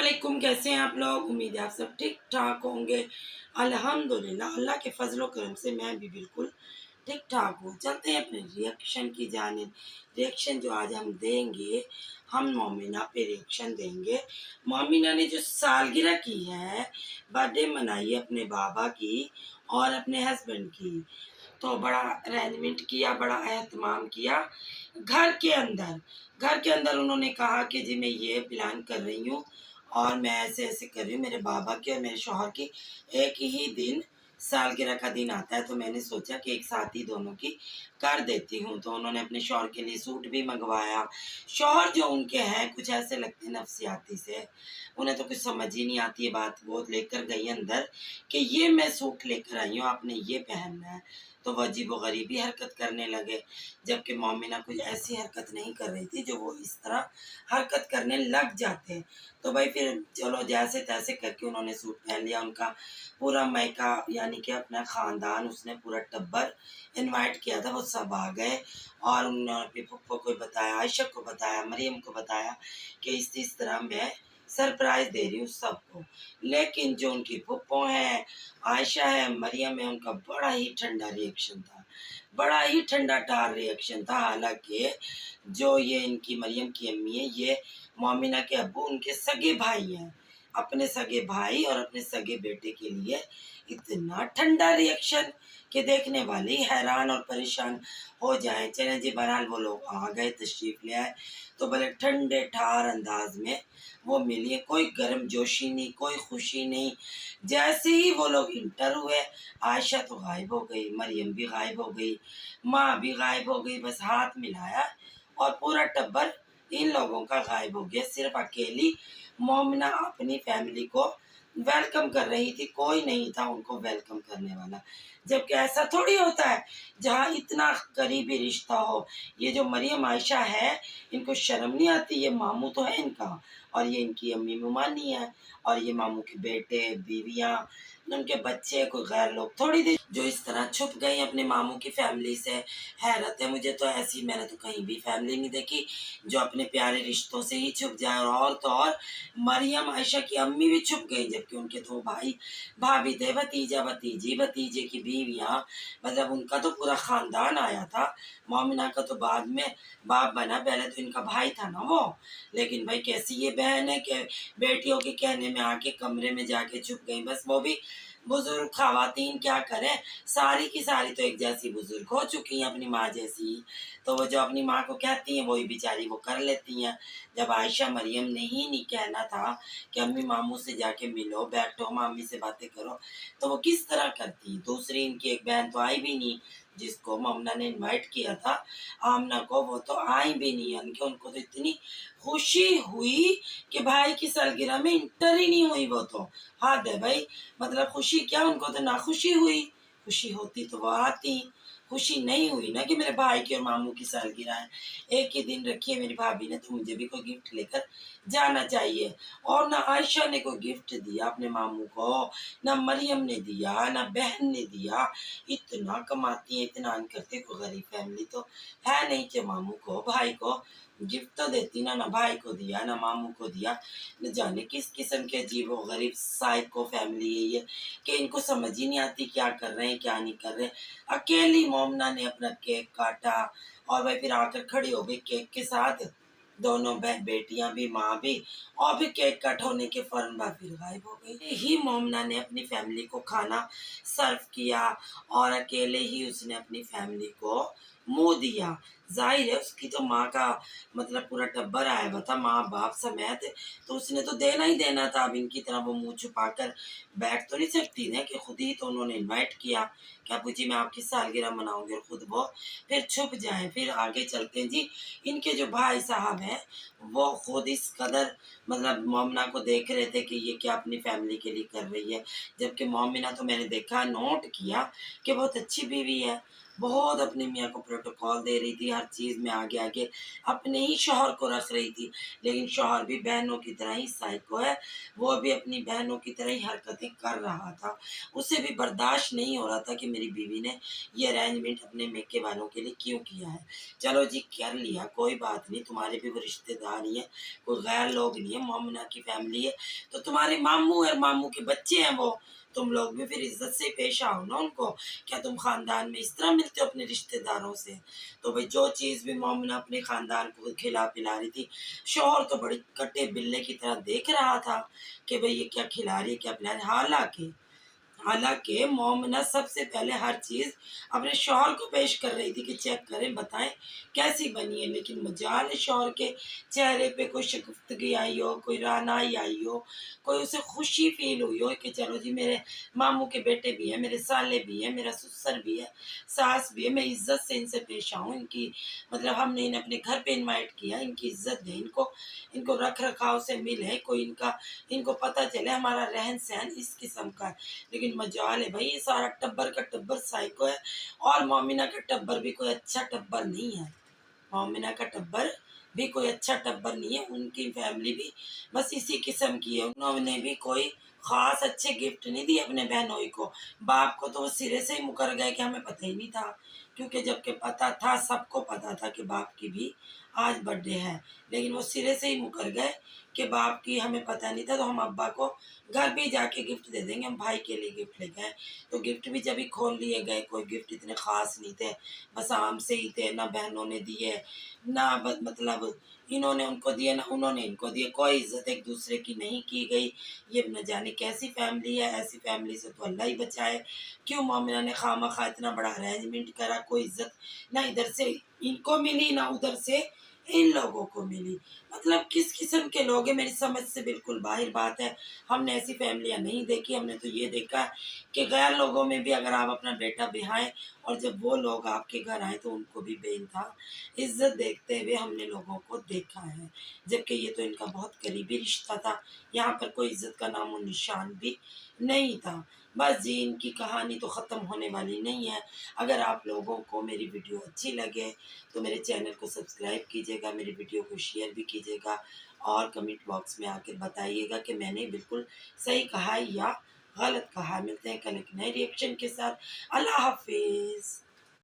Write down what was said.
वालेकुम। कैसे हैं आप लोग? उम्मीद है आप सब ठीक ठाक होंगे। अल्हम्दुलिल्लाह अल्लाह के फजल व करम से मैं भी बिल्कुल ठीक ठाक हूँ। चलते हैं अपने रिएक्शन की जानिब। रिएक्शन जो आज हम देंगे, हम मोमिना पे रिएक्शन देंगे। मोमिना ने जो सालगिरह की है, बर्थडे मनाई है अपने बाबा की और अपने हस्बैंड की, तो बड़ा अरेंजमेंट किया, बड़ा एहतमाम किया। घर के अंदर उन्होंने कहा कि जी मैं ये प्लान कर रही हूँ और मैं ऐसे ऐसे कर रही हूँ। मेरे बाबा की और मेरे शौहर की एक ही दिन सालगिरह का दिन आता है, तो मैंने सोचा कि एक साथ ही दोनों की कर देती हूँ। तो उन्होंने अपने शौहर के लिए सूट भी मंगवाया। शौहर जो उनके हैं कुछ ऐसे लगते हैं नफसियाती से, उन्हें तो कुछ समझ ही नहीं आती है बात। वो लेकर गई अंदर कि ये मैं सूट लेकर आई हूँ, आपने ये पहनना है। तो वो अजीबोगरीबी हरकत करने लगे, जबकि मोमिना कुछ ऐसी हरकत नहीं कर रही थी जो वो इस तरह हरकत करने लग जाते हैं। तो भाई फिर चलो जैसे तैसे करके उन्होंने सूट पहन लिया। उनका पूरा मायका यानी कि अपना ख़ानदान, उसने पूरा टब्बर इनवाइट किया था, वो सब आ गए। और उन्होंने अपनी फुप्पो को बताया, आयशा को बताया, मरियम को बताया कि इस तरह मैं सरप्राइज़ दे रही हूँ सबको। लेकिन जो उनकी फुप्पो हैं, आयशा है, मरियम है, उनका बड़ा ही ठंडा रिएक्शन था, बड़ा ही ठंडा टार रिएक्शन था। हालांकि जो ये इनकी मरियम की अम्मी है, ये मोमिना के अब्बू उनके सगे भाई हैं। अपने सगे भाई और अपने सगे बेटे के लिए इतना ठंडा रिएक्शन कि देखने वाले ही हैरान और परेशान हो जाएं। चलें जी, बहरहाल वो लोग आ गए, तशरीफ़ ले आए, तो बड़े ठंडे ठार अंदाज में वो मिली। कोई गर्म जोशी नहीं, कोई खुशी नहीं। जैसे ही वो लोग इंटर हुए, आयशा तो गायब हो गई, मरियम भी गायब हो गई, माँ भी गायब हो गई। बस हाथ मिलाया और पूरा टब्बर इन लोगों का गायब हो गया। सिर्फ अकेली मोमिना अपनी फैमिली को वेलकम कर रही थी, कोई नहीं था उनको वेलकम करने वाला। जबकि ऐसा थोड़ी होता है जहाँ इतना करीबी रिश्ता हो। ये जो मरियम आयशा है, इनको शर्म नहीं आती? ये मामू तो है इनका, और ये इनकी अम्मी मुमानी है, और ये मामू के बेटे, बीवियाँ, उनके बच्चे, कोई गैर लोग थोड़ी थी जो इस तरह छुप गई अपने मामू की फैमिली से। हैरत है मुझे तो, ऐसी मैंने तो कहीं भी फैमिली नहीं देखी जो अपने प्यारे रिश्तों से ही छुप जाए। और तो और मरियम आयशा की अम्मी भी छुप गई, जबकि उनके दो भाई भाभी थे, भतीजा भतीजी, भतीजे की बीवियाँ, मतलब उनका तो पूरा ख़ानदान आया था। मोमिना का तो बाद में बाप बना, पहले तो इनका भाई था ना वो। लेकिन भाई कैसी ये बहन है कि बेटियों के कहने में आके कमरे में जाके छुप गई। बस वो भी बुजुर्ग ख़वातीन क्या करें, सारी की सारी तो एक जैसी बुजुर्ग हो चुकी हैं, अपनी माँ जैसी। तो वो जो अपनी माँ को कहती हैं वही बेचारी वो कर लेती हैं। जब आयशा मरियम ने ही नहीं कहना था कि अम्मी मामू से जाके मिलो, बैठो, मामी से बातें करो, तो वो किस तरह करती। दूसरी इनकी एक बहन तो आई भी नहीं, जिसको मोमिना ने इनवाइट किया था, आमना को, वो तो आई भी नहीं। यानी कि उनको तो इतनी खुशी हुई कि भाई की सालगिरह में इंटर ही नहीं हुई वो तो। हद है भाई, मतलब खुशी क्या, उनको तो नाखुशी हुई। खुशी होती तो वो आती। खुशी नहीं हुई ना कि मेरे भाई की और मामू की सालगिरह है, एक ही दिन रखी है मेरी भाभी ने, तो मुझे भी कोई गिफ्ट लेकर जाना चाहिए। और ना आयशा ने कोई गिफ्ट दिया अपने मामू को, ना मरियम ने दिया, ना बहन ने दिया। इतना कमाती है, इतना अन करते, कोई गरीब फैमिली तो है नहीं कि मामू को, भाई को गिफ्ट तो देती ना। ना भाई को दिया, ना मामू को दिया। न जाने किस किस्म के अजीब व गरीब साइको फैमिली है ये, कि इनको समझ ही नहीं आती क्या कर रहे हैं क्या नहीं कर रहे। अकेली मोमिना ने अपना केक काटा और वह फिर आकर खड़ी हो गई केक के साथ, दोनों बेटियां भी, माँ भी, और फिर केक कट होने के फौरन बाद फिर गायब हो गई। ही मोमिना ने अपनी फैमिली को खाना सर्व किया और अकेले ही उसने अपनी फैमिली को मुंह दिया। जाहिर है उसकी तो माँ का मतलब पूरा टब्बर आया हुआ था, माँ बाप समेत, तो उसने तो देना ही देना था। अब इनकी तरह वो मुंह छुपा कर बैठ तो नहीं सकती ना, कि खुद ही तो उन्होंने इनवाइट किया कि अबू जी मैं आपकी सालगिरह मनाऊंगी, और खुद वो फिर छुप जाए। फिर आगे चलते हैं जी। इनके जो भाई साहब हैं वो खुद इस कदर मतलब मोमिना को देख रहे थे कि ये क्या अपनी फैमिली के लिए कर रही है, जबकि मोमिना तो मैंने देखा, नोट किया कि बहुत अच्छी बीवी है, बहुत अपने मियाँ को प्रोटोकॉल दे रही थी, हर चीज़ में आगे आगे अपने ही शौहर को रख रही थी। लेकिन शौहर भी बहनों की तरह ही साइको है, वो भी अपनी बहनों की तरह ही हरकतें कर रहा था। उसे भी बर्दाश्त नहीं हो रहा था कि मेरी बीवी ने ये अरेंजमेंट अपने मेके वालों के लिए क्यों किया है। चलो जी कर लिया, कोई बात नहीं, तुम्हारे भी वो रिश्तेदार ही हैं, कोई गैर लोग नहीं है, मोमिना की फैमिली है, तो तुम्हारे मामू और मामू के बच्चे हैं वो, तुम लोग भी फिर इज़्ज़त से पेश आओ ना उनको। क्या तुम ख़ानदान में इस तरह मिलते हो अपने रिश्तेदारों से? तो भई जो चीज़ भी मोमिना अपने ख़ानदान को खिला-पिला रही थी, शौहर तो बड़ी कटे बिल्ले की तरह देख रहा था कि भई ये क्या खिला रही है, क्या पिला रही है। हालाँकि मोमना सबसे पहले हर चीज़ अपने शौहर को पेश कर रही थी कि चेक करें, बताएँ कैसी बनी है। लेकिन मजाल है शौहर के चेहरे पे कोई शगुफ्तगी आई हो, कोई रानाई आई हो, कोई उसे खुशी फ़ील हुई हो कि चलो जी मेरे मामू के बेटे भी हैं, मेरे साले भी हैं, मेरा ससुर भी है, सास भी है, मैं इज़्ज़त से इनसे पेश आऊँ, इनकी मतलब हमने इन्हें अपने घर पे इनवाइट किया, इनकी इज़्ज़त दें, इनको रख-रखाव से मिले, कोई इनको पता चले हमारा रहन-सहन इस किस्म का है। लेकिन मजाल है भई ये सारा टब्बर का टब्बर साइको है और मोमिना का टब्बर भी कोई अच्छा टब्बर नहीं है। मोमिना का टब्बर भी कोई अच्छा टब्बर नहीं है, उनकी फैमिली भी बस इसी किस्म की है। उन्होंने भी कोई ख़ास अच्छे गिफ्ट नहीं दिए अपने बहनोई को। बाप को तो वो सिरे से ही मुकर गए कि हमें पता ही नहीं था, क्योंकि जबकि पता था, सबको पता था कि बाप की भी आज बर्थडे है। लेकिन वो सिरे से ही मुकर गए कि बाप की हमें पता नहीं था, तो हम अब्बा को घर पे ही जाके गिफ्ट दे देंगे, हम भाई के लिए गिफ्ट लेके आए। तो गिफ्ट भी जब भी खोल लिए गए, कोई गिफ्ट इतने ख़ास नहीं थे, बस आम से ही थे, ना बहनों ने दिए, ना मतलब इन्होंने उनको दिए, ना उन्होंने इनको दिए, कोई इज़्ज़त एक-दूसरे की नहीं की गई। ये न जाने कैसी फ़ैमिली है, ऐसी फ़ैमिली से तो अल्लाह ही बचाए। क्यों मोमिना ने खामख़ा इतना बड़ा अरेंजमेंट करा, कोई इज़्ज़त ना इधर से इनको मिली, ना उधर से इन लोगों को मिली। मतलब किस किस्म के लोग हैं, मेरी समझ से बिल्कुल बाहिर बात है। हमने ऐसी फ़ैमिलियाँ नहीं देखी, हमने तो ये देखा है कि गैर लोगों में भी अगर आप अपना बेटा ब्याएँ और जब वो लोग आपके घर आएँ तो उनको भी बेइंतहा इज़्ज़त देखते हुए हमने लोगों को देखा है। जबकि ये तो इनका बहुत करीबी रिश्ता था, यहाँ पर कोई इज़्ज़त का नामो-निशान भी नहीं था। बस जी इनकी कहानी तो ख़त्म होने वाली नहीं है। अगर आप लोगों को मेरी वीडियो अच्छी लगे तो मेरे चैनल को सब्सक्राइब कीजिएगा, मेरी वीडियो को शेयर भी कीजिएगा और कमेंट बॉक्स में आके बताइएगा कि मैंने बिल्कुल सही कहा या गलत कहा। मिलते हैं कल एक नए रिएक्शन के साथ। अल्लाह हाफ़िज़।